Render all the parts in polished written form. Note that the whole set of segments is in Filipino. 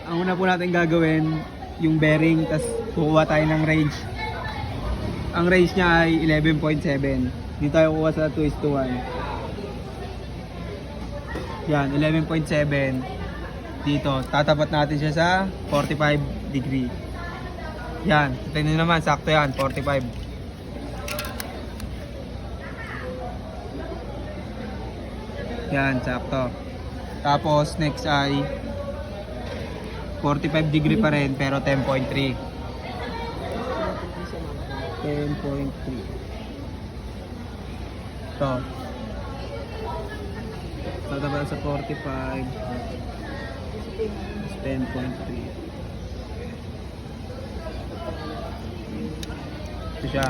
Ang una po natin gagawin, yung bearing, tas kukuha tayo ng range. Ang range niya ay 11.7. Dito tayo kukuha sa 2:1. Yan, 11.7. Dito, tatapat natin siya sa 45 degree. Yan, tingnan naman, sakto yan, 45. Yan, sakto. Tapos, next ay 45 degree pa rin, pero 10.3. 10.3. Ito. Tatapat sa 45. 10.3. Ito siya.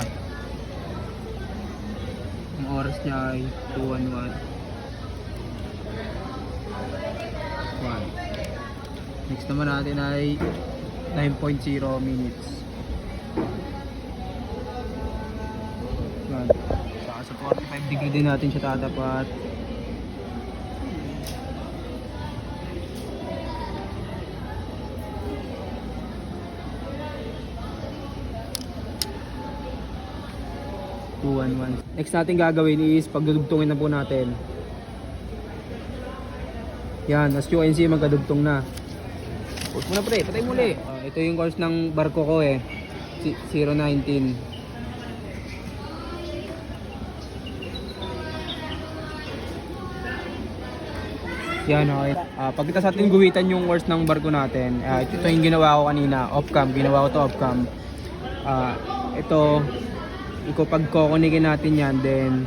Ang oras niya ay 2:11. Next naman natin ay 9.0 minutes. Yan. Saka sa 45 degree din natin siya tatapat. Next natin gagawin is pagdudugtungin na po natin. Yan, as UNC magkadugtong na. Pause muna pre, patay muli. Ito yung course ng barko ko eh. 019. Yan okay. Pagkita sa atin guhitan yung course ng barko natin. Ito yung ginawa ko kanina, off-cam. Ginawa ko to off-cam. Ito pag kokonikin natin yan, then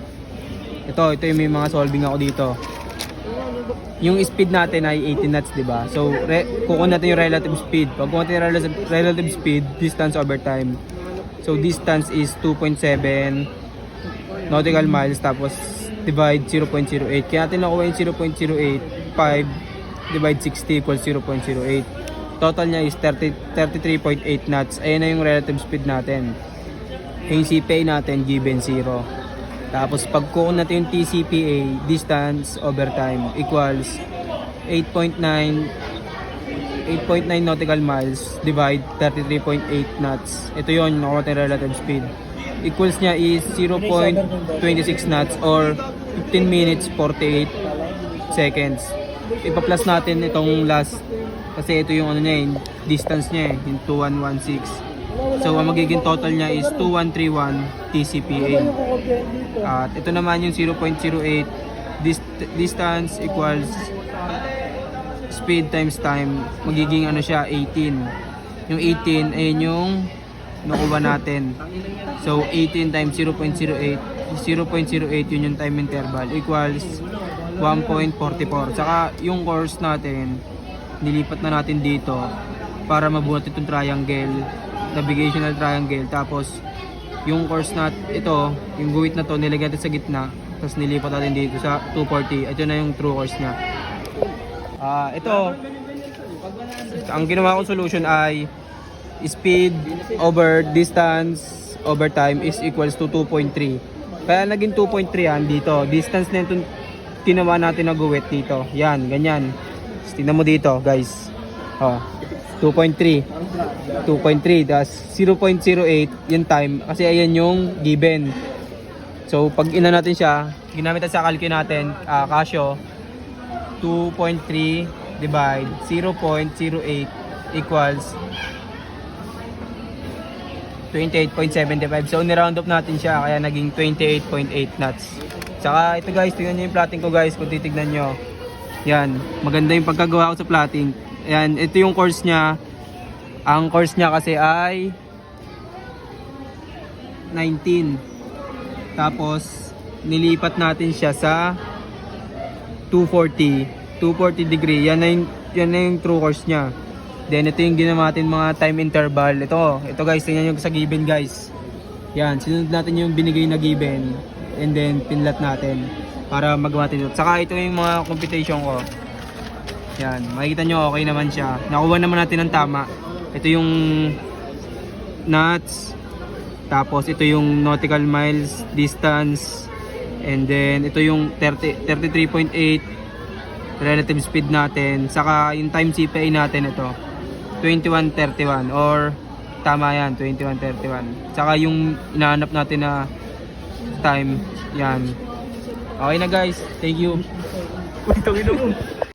ito yung may mga solving ako dito. Yung speed natin ay 18 knots, di ba? So kukunin natin yung relative speed. Pag kukunin natin yung relative speed, distance over time. So distance is 2.7 nautical miles, tapos divide 0.08. Kaya natin nakuha yung 0.08, 5 divide 60 equals 0.08. Total niya is 33.8 knots. Ayan na yung relative speed natin. Yung CPA natin given 0. Tapos pag kukunin natin yung TCPA, distance over time, equals 8.9 nautical miles divide 33.8 knots. Ito yon yung nakuha relative speed. Equals niya is 0.26 knots or 15 minutes 48 seconds. Ipa-plus natin itong last kasi ito yung ano niya, yung distance niya, yung 2116. So ang magiging total niya is 2131 TCPA. At ito naman yung 0.08 distance equals speed times time, magiging ano siya, 18. Yung 18 ay yung nakuha natin. So 18 times 0.08, 0.08 yun yung time interval equals 1.44. Saka yung course natin nilipat na natin dito para mabuhat itong triangle, navigational triangle. Tapos yung course na ito, yung guhit na to nilagay natin sa gitna, tapos nilipat natin dito sa 240. Ito na yung true course niya. Ito ang ginawa kong solution ay speed over distance over time is equals to 2.3. Kaya naging 2.3 yan dito. Distance na itong tinawa natin na guhit dito. Yan, ganyan. Tingnan mo dito guys. 2.3 das 0.08 yung time kasi ayan yung given. So pag ina natin siya, ginamit natin sa calculate natin, Casio 2.3 divide 0.08 equals 28.75. So niround up natin siya kaya naging 28.8 knots. Saka ito guys, tingnan niyo yung plotting ko guys, kung titignan niyo. Yan, maganda yung pagkagawa ko sa plotting. Ayan, ito yung course niya. Ang course niya kasi ay 19. Tapos nilipat natin siya sa 240 degree. Yan na yung true course niya. Then ito yung ginawa natin mga time interval. Ito guys, tingnan nyo sa given guys. Yan, sinunod natin yung binigay na given. And then pinlat natin para magawa natin ito. Saka ito yung mga computation ko. Yan, makikita nyo okay naman siya. Nakuha naman natin ng tama. Ito yung knots. Tapos ito yung nautical miles distance. And then ito yung 33.8 relative speed natin, saka yung time CPI natin ito, 21:31 or tama yan, 21:31. Saka yung inaanap natin na time, yan. Okay na guys, thank you. Uy, tawin mo.